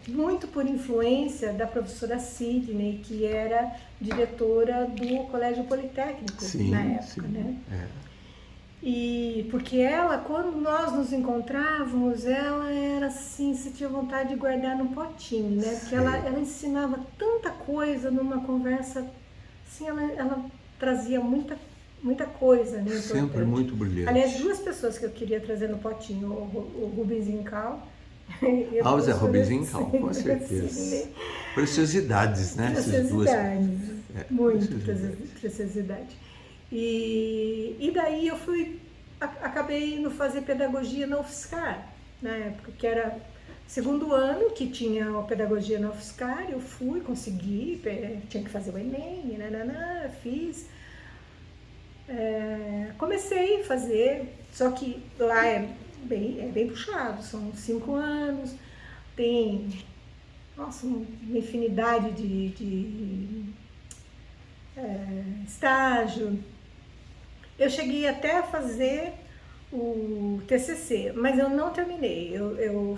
Muito por influência da professora Sidney, que era diretora do Colégio Politécnico na época. Né? E porque ela, quando nós nos encontrávamos, ela era assim, você tinha vontade de guardar num potinho, né? Porque ela ensinava tanta coisa numa conversa, assim, ela trazia muita coisa, né? Sempre importante. muito brilhante. Aliás, duas pessoas que eu queria trazer no potinho, o Rubens Incal. O Zé Rubens Incal, com certeza. Sim, né? Preciosidades, né? Preciosidades, muito preciosidades. preciosidade. E daí eu acabei indo fazer pedagogia na UFSCar, na época, que era segundo ano, que tinha a pedagogia na UFSCar, eu fui, consegui, tinha que fazer o Enem, fiz. Comecei a fazer, só que lá é bem puxado, são 5 anos, tem, nossa, uma infinidade de estágio. Eu cheguei até a fazer o TCC, mas eu não terminei. Eu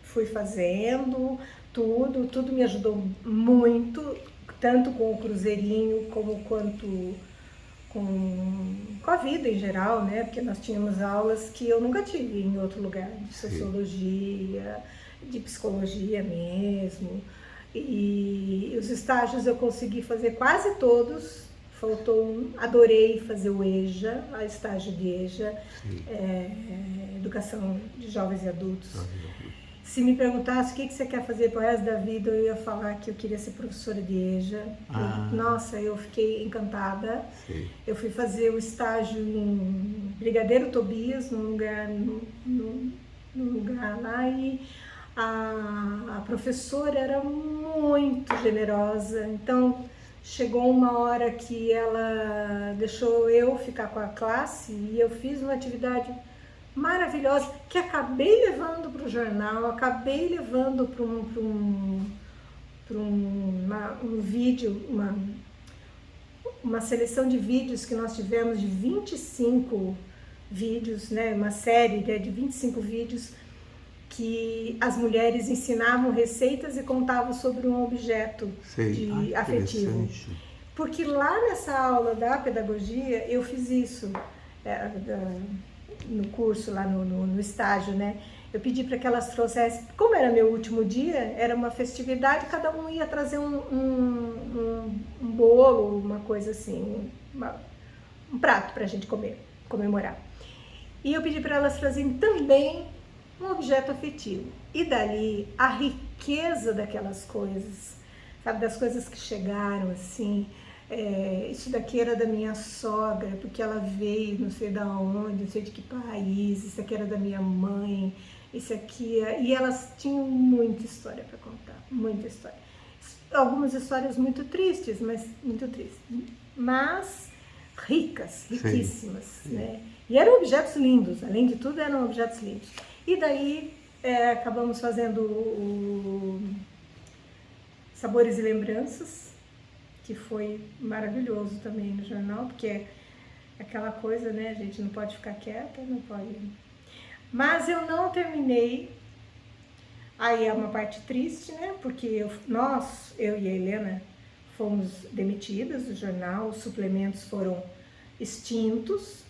fui fazendo tudo me ajudou muito, tanto com o cruzeirinho quanto com a vida em geral, né? Porque nós tínhamos aulas que eu nunca tive em outro lugar, de sociologia, de psicologia mesmo. E os estágios eu consegui fazer quase todos. Faltou um, adorei fazer o EJA, a estágio de EJA, Educação de Jovens e Adultos. Se me perguntasse o que você quer fazer pro resto da vida, eu ia falar que eu queria ser professora de EJA. Nossa, eu fiquei encantada. Sim. Eu fui fazer o estágio em Brigadeiro Tobias, num lugar lá, e a professora era muito generosa. Então, chegou uma hora que ela deixou eu ficar com a classe e eu fiz uma atividade maravilhosa que acabei levando para o jornal, acabei levando para um vídeo, uma seleção de vídeos que nós tivemos de 25 vídeos, né, uma série de 25 vídeos que as mulheres ensinavam receitas e contavam sobre um objeto afetivo. Porque lá nessa aula da pedagogia eu fiz isso, no curso, lá no estágio, né? Eu pedi para que elas trouxessem, como era meu último dia, era uma festividade, cada um ia trazer um bolo, uma coisa assim, um prato para a gente comemorar. E eu pedi para elas trazerem também um objeto afetivo. E dali, a riqueza daquelas coisas, sabe, das coisas que chegaram, assim, isso daqui era da minha sogra, porque ela veio não sei da onde, não sei de que país, isso aqui era da minha mãe, isso aqui... E elas tinham muita história para contar, muita história. Algumas histórias muito tristes, mas ricas, riquíssimas, sim. Né? E eram objetos lindos, além de tudo eram objetos lindos. E daí acabamos fazendo o Sabores e Lembranças, que foi maravilhoso também no jornal, porque é aquela coisa, né, a gente não pode ficar quieta, não pode... Mas eu não terminei, aí é uma parte triste, né, porque eu e a Helena, fomos demitidas do jornal, os suplementos foram extintos.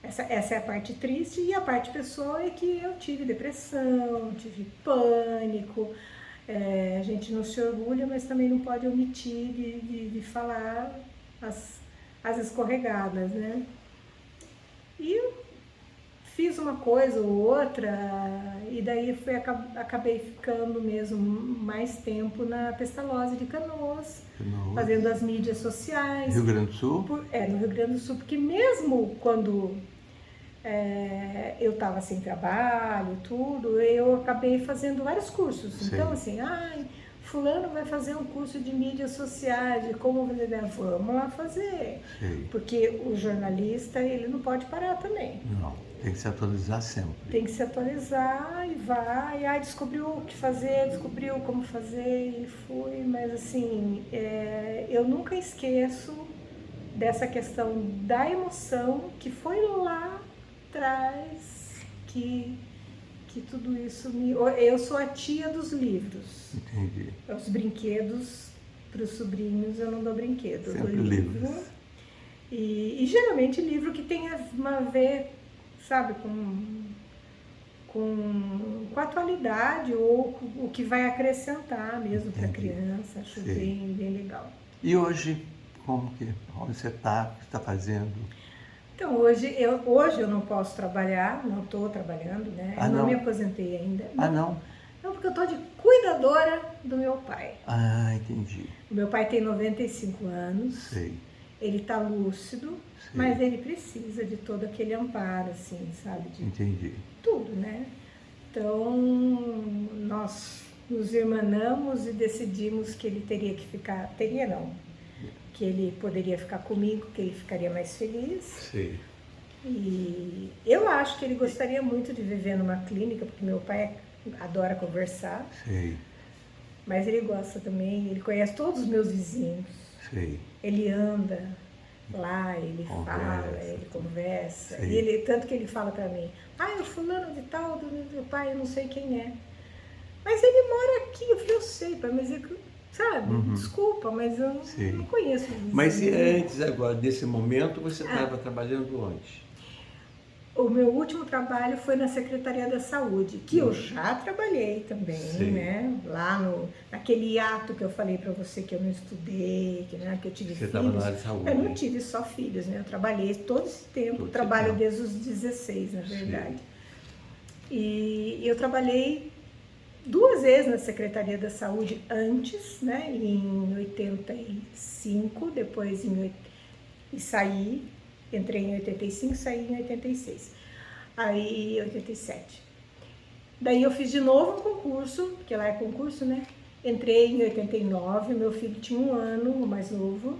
Essa é a parte triste, e a parte pessoal é que eu tive depressão, tive pânico. A gente não se orgulha, mas também não pode omitir de falar as escorregadas, né? E eu fiz uma coisa ou outra, e daí acabei ficando mesmo mais tempo na Pestalozzi de Canoas, fazendo as mídias sociais. Rio Grande do Sul? No Rio Grande do Sul, porque mesmo quando eu estava sem trabalho, tudo, eu acabei fazendo vários cursos. Sim. Então, assim, fulano vai fazer um curso de mídias sociais, de como fazer, vamos lá fazer. Sim. Porque o jornalista, ele não pode parar também. Não, tem que se atualizar sempre. Tem que se atualizar e vai, descobriu o que fazer, descobriu como fazer e fui, mas assim, eu nunca esqueço dessa questão da emoção que foi lá atrás que tudo isso eu sou a tia dos livros. Entendi. Os brinquedos para os sobrinhos eu não dou brinquedo, eu dou livro. E geralmente livro que tem a ver, sabe, com a atualidade ou o que vai acrescentar mesmo para a criança. Acho bem legal. E hoje, como que, onde você está, o que está fazendo? Então, hoje eu não posso trabalhar, não estou trabalhando, né? Ah, Eu não me não? aposentei ainda. Ah, não? Não, porque eu estou de cuidadora do meu pai. Ah, entendi. O meu pai tem 95 anos, Sei, ele está lúcido, sei. mas ele precisa de todo aquele amparo, assim, sabe? De Entendi. tudo, né? Então, nós nos irmanamos e decidimos que ele teria que ficar, teria não, que ele poderia ficar comigo, que ele ficaria mais feliz. Sei. E eu acho que ele gostaria muito de viver numa clínica, porque meu pai adora conversar, Sei, mas ele gosta também, ele conhece todos os meus vizinhos, sei. ele anda lá, ele Conversa, fala, ele conversa, sei. e ele, tanto que ele fala pra mim, ah, o fulano de tal, do meu pai, eu não sei quem é. Mas ele mora aqui, eu falei, eu sei, pai, mas eu, sabe, desculpa, mas eu Sei. não conheço o vizinho. Mas e antes agora, desse momento, você estava trabalhando onde? O meu último trabalho foi na Secretaria da Saúde, que eu já trabalhei também, Sei. né? Lá naquele hiato que eu falei para você que eu não estudei, que eu tive Você filhos. estava na área de saúde. Eu não tive só filhos, né? Eu trabalhei todo esse tempo, Todo esse trabalho tempo. desde os 16, na Sei. verdade. E eu trabalhei 2 vezes na Secretaria da Saúde antes, né? Em 85, depois e saí. Entrei em 85, saí em 86. Aí, 87. Daí eu fiz de novo um concurso, porque lá é concurso, né? Entrei em 89, meu filho tinha 1 ano, o mais novo.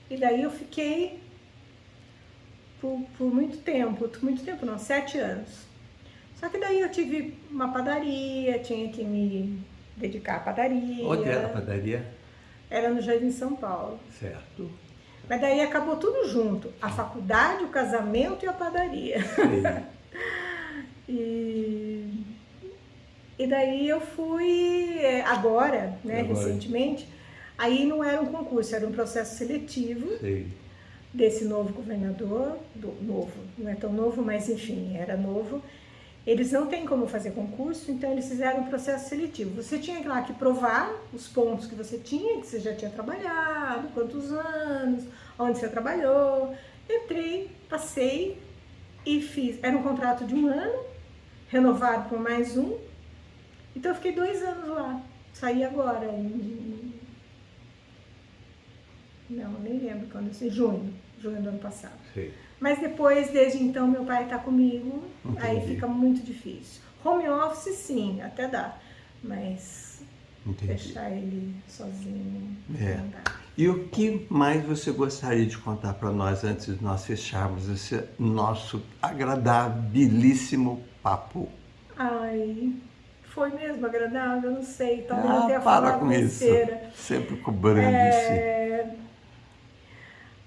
E daí eu fiquei por muito tempo não, 7 anos. Só que daí eu tive uma padaria, tinha que me dedicar à padaria. Onde era a padaria? Era no Jardim São Paulo. Certo. Mas daí acabou tudo junto, a faculdade, o casamento e a padaria. Sei. E daí eu fui, agora, né, recentemente, aí não era um concurso, era um processo seletivo. Sei. Desse novo governador, novo, não é tão novo, mas enfim, era novo. Eles não têm como fazer concurso, então eles fizeram um processo seletivo. Você tinha lá que provar os pontos que você tinha, que você já tinha trabalhado, quantos anos, onde você trabalhou. Entrei, passei e fiz. Era um contrato de 1 ano, renovado por mais 1. Então eu fiquei 2 anos lá. Saí agora, não, nem lembro quando, junho do ano passado. Sei. Mas depois, desde então, meu pai está comigo, Entendi. aí fica muito difícil. Home office, sim, até dá, mas Entendi. deixar ele sozinho É. não dá. E o que mais você gostaria de contar para nós antes de nós fecharmos esse nosso agradabilíssimo papo? Ai, foi mesmo agradável, não sei, talvez eu tenha Para falado com besteira. isso. Sempre cobrando-se.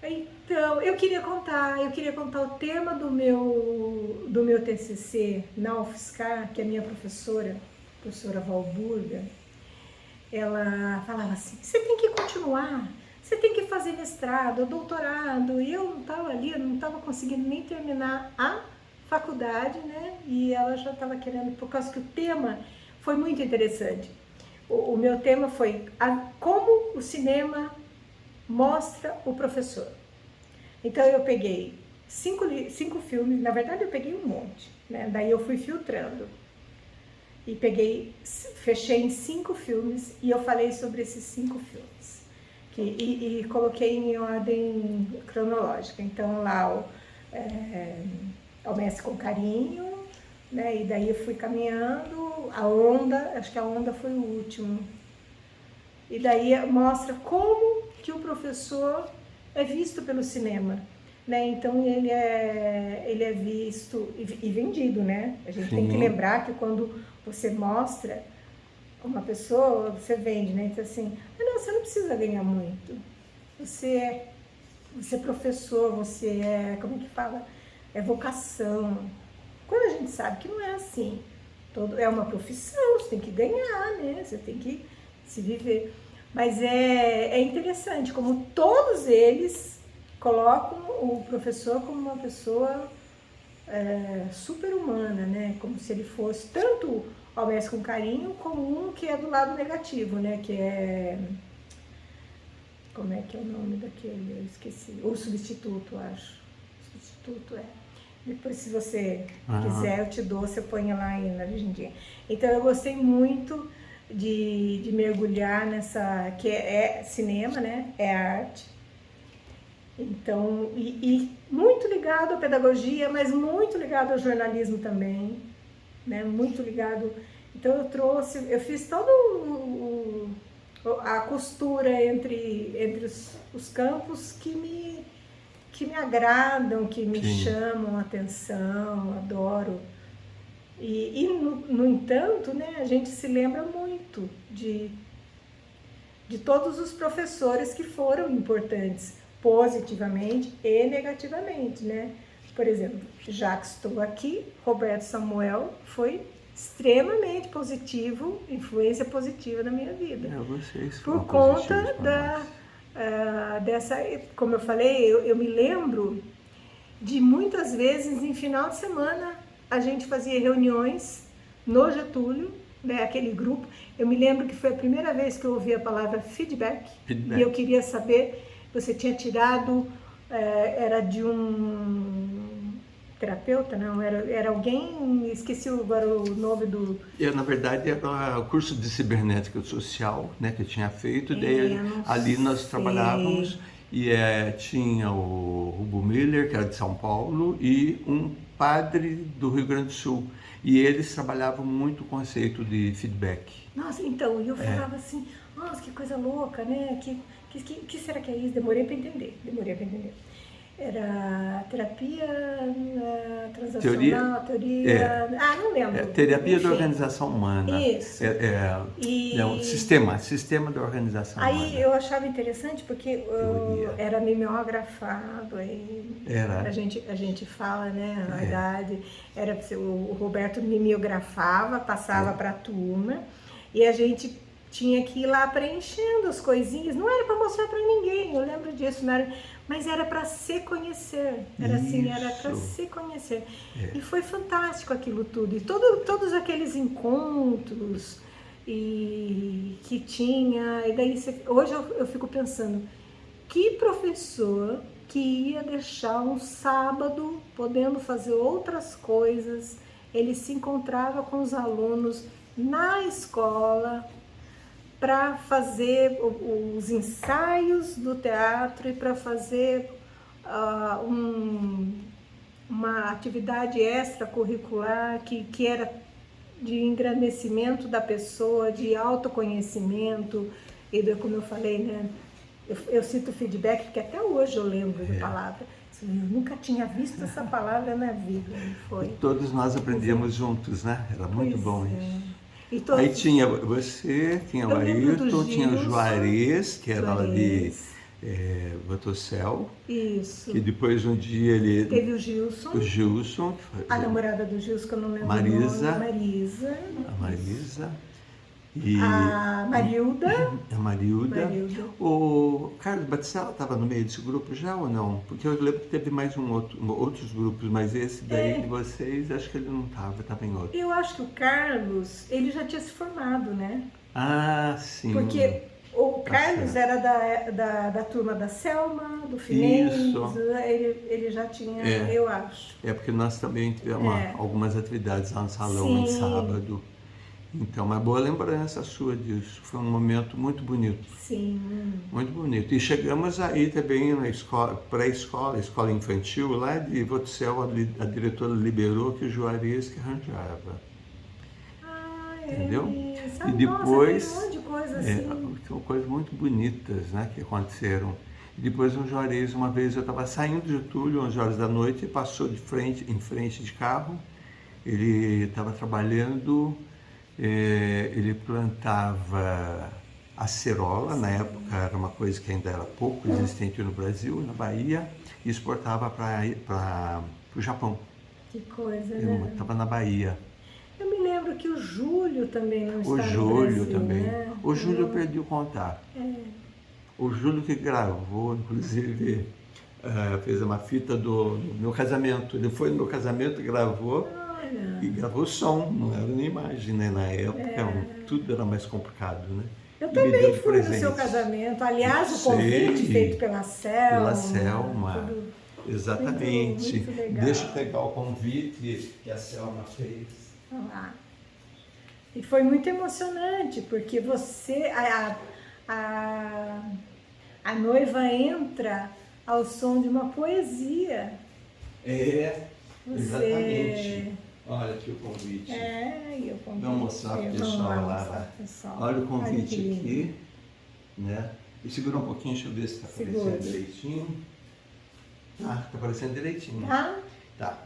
Então, eu queria contar o tema do meu TCC na UFSCar, que a minha professora Valburga, ela falava assim, você tem que continuar, você tem que fazer mestrado, doutorado, e eu não estava ali, eu não estava conseguindo nem terminar a faculdade, né, e ela já estava querendo, por causa que o tema foi muito interessante. O meu tema foi como o cinema mostra o professor. Então eu peguei 5 filmes, na verdade eu peguei um monte, né? Daí eu fui filtrando e fechei em 5 filmes e eu falei sobre esses 5 filmes e coloquei em ordem cronológica. Então lá o Mestre com Carinho, né? E daí eu fui caminhando, a Onda, acho que a Onda foi o último. E daí mostra como que o professor é visto pelo cinema, né? Então ele é visto e vendido, né? A gente tem que lembrar que quando você mostra uma pessoa, você vende, né? Então assim, não, você não precisa ganhar muito. Você é professor, você é, como é que fala? É vocação. Quando a gente sabe que não é assim, é uma profissão, você tem que ganhar, né? Você tem que se viver. Mas é interessante como todos eles colocam o professor como uma pessoa super-humana, né? Como se ele fosse tanto ao Mestre com Carinho, como um que é do lado negativo, né? Que é Como é que é o nome daquele? Eu esqueci. O Substituto, acho. Substituto é. Depois, se você quiser, eu te dou, você põe lá aí na legendinha. Então, eu gostei muito de mergulhar nessa, que é cinema, né? É arte. Então, e muito ligado à pedagogia, mas muito ligado ao jornalismo também, né? Muito ligado. Então, eu fiz todo a costura entre os campos que me agradam, que me chamam a atenção, adoro. E no entanto, né, a gente se lembra muito de todos os professores que foram importantes, positivamente e negativamente, né? Por exemplo, já que estou aqui, Roberto Samuel foi extremamente positivo, influência positiva na minha vida. Vocês por conta dessa, como eu falei, eu me lembro de muitas vezes em final de semana a gente fazia reuniões no Getúlio, né, aquele grupo. Eu me lembro que foi a primeira vez que eu ouvi a palavra feedback. E eu queria saber, você tinha tirado, era de um terapeuta, não, era alguém, esqueci agora o nome do... Na verdade, era o curso de cibernética social, né, que eu tinha feito, daí ali nós trabalhávamos e tinha o Hugo Miller, que era de São Paulo, e um padre do Rio Grande do Sul, e eles trabalhavam muito o conceito de feedback. Nossa, então, eu falava assim, nossa, que coisa louca, né, que será que é isso? Demorei para entender. Era terapia transacional, teoria... não lembro. Terapia da organização humana. Isso. Sistema da organização humana. Aí eu achava interessante porque era mimeografado, a gente fala, né, a idade, o Roberto mimeografava, passava para a turma, e a gente tinha que ir lá preenchendo as coisinhas, não era para mostrar para ninguém, eu lembro disso, mas era para se conhecer, era para se conhecer. E foi fantástico aquilo tudo, e todos aqueles encontros que tinha, e daí hoje eu fico pensando, que professor que ia deixar um sábado podendo fazer outras coisas, ele se encontrava com os alunos na escola, para fazer os ensaios do teatro e para fazer uma atividade extracurricular que era de engrandecimento da pessoa, de autoconhecimento, e como eu falei, né, eu cito feedback porque até hoje eu lembro da palavra. Eu nunca tinha visto essa palavra na vida. Foi. E todos nós aprendíamos juntos, né? Era muito bom isso. Aí tinha você, tinha o Ailton, tinha o Juarez, que era lá de Vatocel. Isso. Que depois um dia ele... Teve o Gilson. O Gilson. A namorada do Gilson, que eu não lembro Marisa. o nome. Marisa. A Marisa. E a Marilda. A Marilda. O Carlos Batistella estava no meio desse grupo já ou não? Porque eu lembro que teve mais outros grupos, mas esse daí de vocês, acho que ele não estava em outro. Eu acho que o Carlos, ele já tinha se formado, né? Ah, sim. Porque o Carlos era da turma da Selma, do Finês, ele já tinha, eu acho. Porque nós também tivemos algumas atividades lá no salão de sábado. Então, uma boa lembrança sua disso. Foi um momento muito bonito. Sim. Muito bonito. E chegamos aí também na escola, pré-escola, escola infantil, lá de Vatocel, a diretora liberou que o Juarez que arranjava. Entendeu? E depois, nossa, tem um monte de coisa assim. São coisas muito bonitas, né, que aconteceram. E depois o Juarez, uma vez eu estava saindo de Getúlio, 11 horas da noite, e passou em frente de carro. Ele estava trabalhando... ele plantava acerola, na época era uma coisa que ainda era pouco existente no Brasil, na Bahia, e exportava para o Japão. Que coisa, né? Estava na Bahia. Eu me lembro que o Júlio também não estava no Brasil. O Júlio também. Né? O Júlio eu perdi o contato. O Júlio que gravou, inclusive, fez uma fita do meu casamento. Ele foi no meu casamento e gravou. E gravou som, não era nem imagem, né? Na época tudo era mais complicado, né? Eu e me também deu de fui no presente. seu casamento. Aliás, o Sei. convite feito pela Selma. Pela Selma. Tudo Exatamente. muito legal. Deixa eu pegar o convite que a Selma fez. lá. E foi muito emocionante, porque a noiva entra ao som de uma poesia. É, Você- exatamente. Olha aqui o convite. E eu convido. Vamos mostrar para o pessoal lá. Olha o convite aqui, né? E segura um pouquinho, deixa eu ver se está aparecendo direitinho. Ah, está aparecendo direitinho. Tá.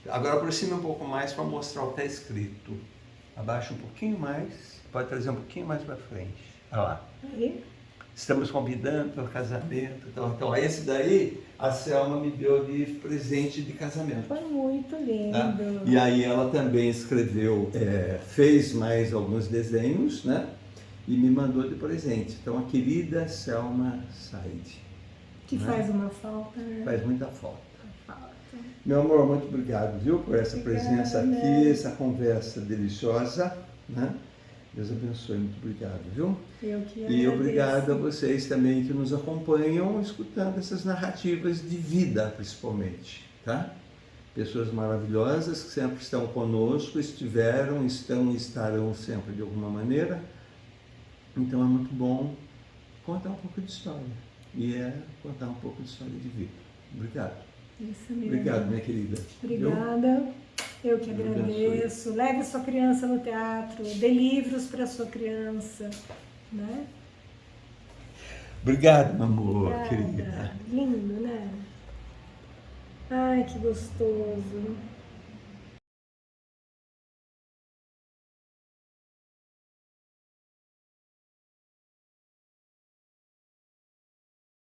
Agora aproxime um pouco mais para mostrar o que está escrito. Abaixa um pouquinho mais, pode trazer um pouquinho mais para frente. Olha lá. Aí. Estamos convidando para o casamento. Então, esse daí a Selma me deu de presente de casamento. Foi muito lindo. Tá? E aí ela também escreveu, fez mais alguns desenhos, né? E me mandou de presente. Então, a querida Selma Said. Que faz uma falta, né? Faz muita falta. Falta. Meu amor, muito obrigado, viu, por essa presença aqui, né? essa conversa deliciosa, né? Deus abençoe, muito obrigado, viu? Eu que E agradeço. obrigado a vocês também que nos acompanham, escutando essas narrativas de vida, principalmente, tá? Pessoas maravilhosas que sempre estão conosco, estiveram, estão e estarão sempre de alguma maneira. Então é muito bom contar um pouco de história. E contar um pouco de história de vida. Obrigado. Isso mesmo. Obrigado, minha querida. Obrigada. Eu que Deus agradeço. Leve sua criança no teatro, dê livros para sua criança, né? Obrigado, meu amor, Obrigada. querida. Lindo, né? Ai, que gostoso.